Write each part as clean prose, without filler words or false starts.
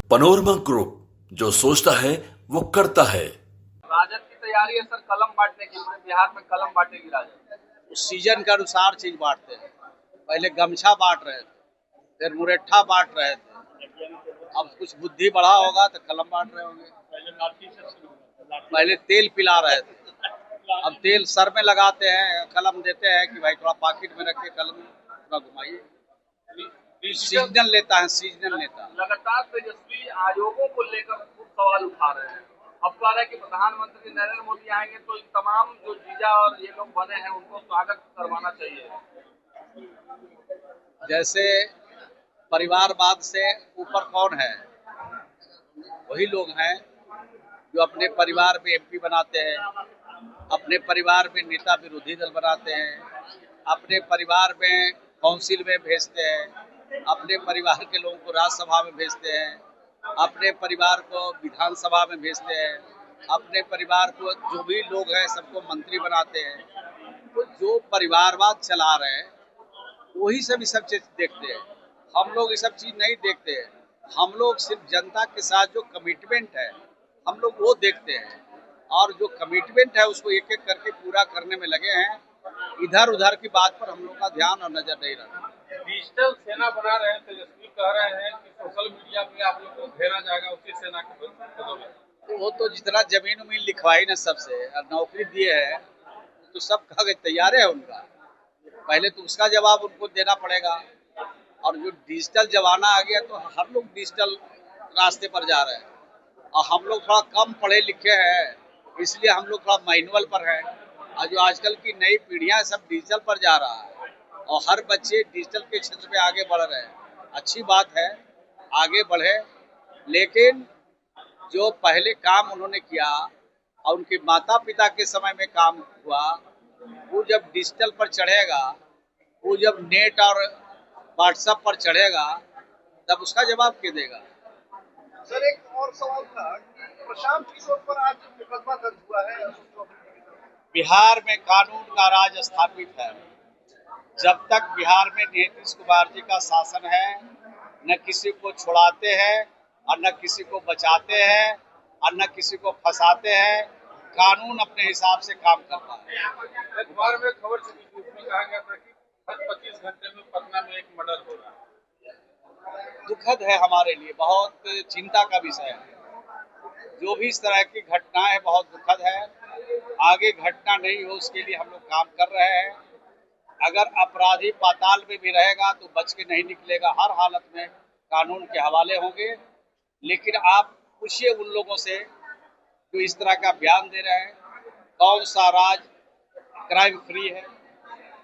Panorama group, जो सोचता है वो करता है। राजद की तैयारी है सर कलम बांटने की, पूरे बिहार में कलम बांटेगी राजद। उस सीजन के अनुसार चीज बांटते हैं। पहले गमछा बांट रहे थे, फिर मुरेठा बांट रहे थे। अब कुछ बुद्धि बढ़ा होगा तो कलम बांट रहे होंगे। पहले तेल पिला रहे थे, अब तेल सर में लगाते हैं, कलम देते हैं कि भाई थोड़ा पॉकेट में रखिए, कलम थोड़ा घुमाइए। सीजनल लेता है, सीजनल नेता। लगातार तेजस्वी आयोगों को लेकर खूब सवाल उठा रहे हैं। अब कह रहे हैं कि प्रधानमंत्री नरेंद्र मोदी आएंगे तो इन तमाम जो जीजा और ये लोग बने हैं उनको स्वागत करवाना चाहिए। जैसे परिवारवाद से ऊपर कौन है? वही लोग हैं जो अपने परिवार में एमपी बनाते हैं, अपने परिवार में नेता विरोधी दल बनाते हैं, अपने परिवार में काउंसिल में भेजते हैं, अपने परिवार के लोगों को राज्यसभा में भेजते हैं, अपने परिवार को विधानसभा में भेजते हैं, अपने परिवार को जो भी लोग हैं सबको मंत्री बनाते हैं। तो जो परिवारवाद चला रहे हैं वही सब चीज देखते हैं। हम लोग ये सब चीज नहीं देखते हैं। हम लोग सिर्फ जनता के साथ जो कमिटमेंट है हम लोग वो देखते हैं, और जो कमिटमेंट है उसको एक एक करके पूरा करने में लगे हैं। इधर उधर की बात पर हम लोग का ध्यान और नजर नहीं रहता। डिजिटल सेना बना रहे हैं, तेजस्वी कह रहे हैं कि सोशल मीडिया पे आप लोग को घेरा जाएगा उसी सेना के बदौलत। तो वो तो जितना जमीन उमीन लिखवाई ना सबसे और नौकरी दिए है तो सब कागज तैयार है उनका। पहले तो उसका जवाब उनको देना पड़ेगा। और जो डिजिटल जमाना आ गया तो हर लोग डिजिटल रास्ते पर जा रहे हैं, और हम लोग थोड़ा कम पढ़े लिखे हैं इसलिए हम लोग थोड़ा मैनुअल पर हैं। और जो आजकल की नई पीढ़ियां सब डिजिटल पर जा रहा है और हर बच्चे डिजिटल के क्षेत्र में आगे बढ़ रहे हैं। अच्छी बात है, आगे बढ़े, लेकिन जो पहले काम उन्होंने किया और उनके माता पिता के समय में काम हुआ, वो जब डिजिटल पर चढ़ेगा, वो जब नेट और व्हाट्सएप पर चढ़ेगा तब उसका जवाब क्या देगा? सर एक और सवाल था कि प्रशांत किशोर पर आज मुकदमा दर्ज हुआ है। बिहार में कानून का राज स्थापित है। जब तक बिहार में नीतीश कुमार जी का शासन है, न किसी को छुड़ाते हैं और न किसी को बचाते हैं और न किसी को फंसाते हैं। कानून अपने हिसाब से काम करता है। अखबार में खबर छपी थी, उसमें कहा गया था कि हर 25 घंटे में पटना में एक मर्डर हो रहा है। दुखद है हमारे लिए, बहुत चिंता का विषय है। जो भी इस तरह की घटनाएं है बहुत दुखद है। आगे घटना नहीं हो उसके लिए हम लोग काम कर रहे हैं। अगर अपराधी पाताल में भी रहेगा तो बच के नहीं निकलेगा, हर हालत में कानून के हवाले होंगे। लेकिन आप पूछिए उन लोगों से जो इस तरह का बयान दे रहे हैं, कौन सा राज क्राइम फ्री है?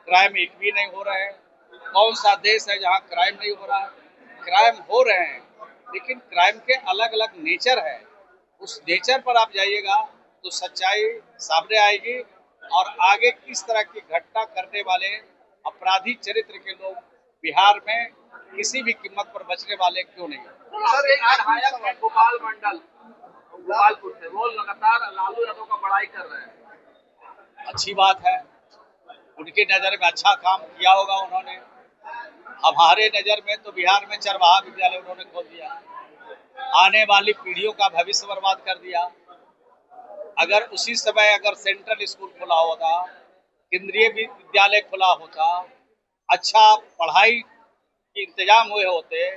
क्राइम एक भी नहीं हो रहा है। कौन सा देश है जहाँ क्राइम नहीं हो रहा है? क्राइम हो रहे हैं, लेकिन क्राइम के अलग अलग नेचर है। उस नेचर पर आप जाइएगा तो सच्चाई सामने आएगी, और आगे किस तरह की घटना करने वाले अपराधी चरित्र के लोग बिहार में किसी भी कीमत पर बचने वाले क्यों नहीं। सर एक विधायक है गोपाल मंडल गोपालपुर से, वो लगातार लालू यादव का बड़ाई कर रहे हैं। अच्छी बात है, उनकी नजर में अच्छा काम किया होगा उन्होंने। हमारे नजर में तो बिहार में चरवाहा विद्यालय उन्होंने खोल दिया, आने वाली पीढ़ियों का भविष्य बर्बाद कर दिया। अगर उसी समय अगर सेंट्रल स्कूल खुला होता, केंद्रीय विद्यालय खुला होता, अच्छा पढ़ाई के इंतजाम हुए होते,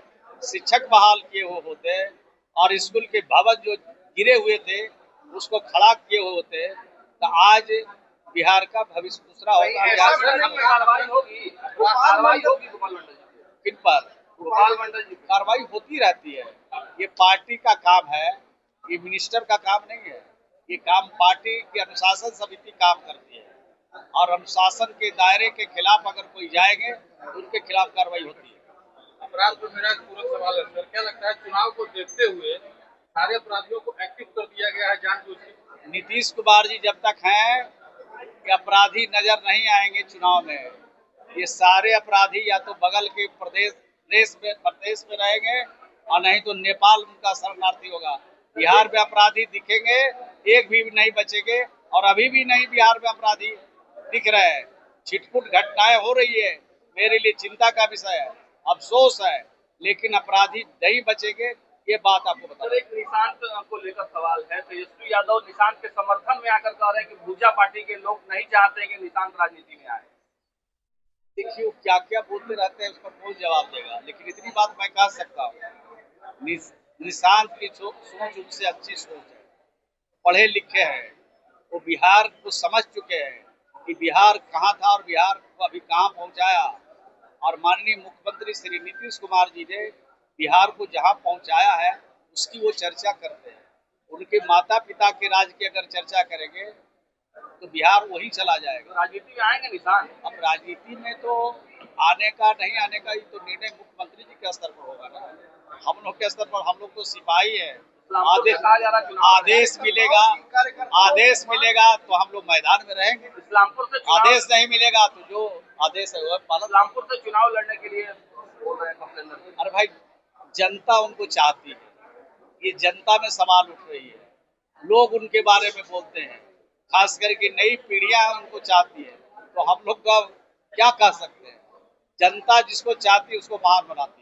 शिक्षक बहाल किए हुए होते और स्कूल के भवन जो गिरे हुए थे उसको खड़ा किए हुए होते, तो आज बिहार का भविष्य दूसरा होता। कार्रवाई होगी गोपाल मंडल किन पर गोपाल मंडल जी कार्रवाई होती रहती है। ये पार्टी का काम है, ये मिनिस्टर का काम नहीं है। ये काम पार्टी की अनुशासन समिति काम करती है, और अनुशासन के दायरे के खिलाफ अगर कोई जाएंगे तो उनके खिलाफ कार्रवाई होती है। अपराध पर मेरा पूरा सवाल है सर, क्या लगता है चुनाव को देखते हुए सारे अपराधियों को एक्टिव कर दिया गया है जानबूझ के? नीतीश कुमार जी जब तक हैं कि अपराधी नजर नहीं आएंगे चुनाव में, ये सारे अपराधी या तो बगल के प्रदेश में रहेंगे और नहीं तो नेपाल उनका शरणार्थी होगा। बिहार में अपराधी दिखेंगे, एक भी नहीं बचेंगे, और अभी भी नहीं बिहार में अपराधी दिख रहे हैं। छिटपुट घटनाएं हो रही है, मेरे लिए चिंता का विषय है, अफसोस है, लेकिन अपराधी नहीं बचेंगे। ये बात आपको बता सर, एक निशांत को लेकर सवाल है। तेजस्वी यादव निशांत के समर्थन में आकर कह रहे हैं कि भूजा पार्टी के लोग नहीं चाहते कि निशांत राजनीति में आए। देखिए, वो क्या क्या बोलते रहते हैं उस पर कौन जवाब देगा, लेकिन इतनी बात मैं कह सकता हूँ, निशांत की सोच उनसे अच्छी सोच है, पढ़े लिखे हैं, वो बिहार को समझ चुके हैं कि बिहार कहाँ था और बिहार को अभी कहाँ पहुँचाया, और माननीय मुख्यमंत्री श्री नीतीश कुमार जी ने बिहार को जहाँ पहुँचाया है उसकी वो चर्चा करते हैं। उनके माता पिता के राज की अगर चर्चा करेंगे तो बिहार वही चला जाएगा। राजनीति में आएंगे निशांत? अब राजनीति में तो आने का नहीं आने का ये तो निर्णय मुख्यमंत्री जी के स्तर पर होगा ना। हम लोग के स्तर पर हम लोग तो सिपाही है, आदेश मिलेगा, आदेश मिलेगा तो हम लोग मैदान में रहेंगे। इस्लामपुर से आदेश नहीं मिलेगा तो जो आदेश है वो पालन। इस्लामपुर से चुनाव लड़ने के लिए बोल रहे हैं कंप्लेनर। अरे भाई, जनता उनको चाहती है, ये जनता में सवाल उठ रही है, लोग उनके बारे में बोलते हैं, खास करके नई पीढ़ियां उनको चाहती है, तो हम लोग का क्या कह सकते हैं। जनता जिसको चाहती है उसको महान बनाती है।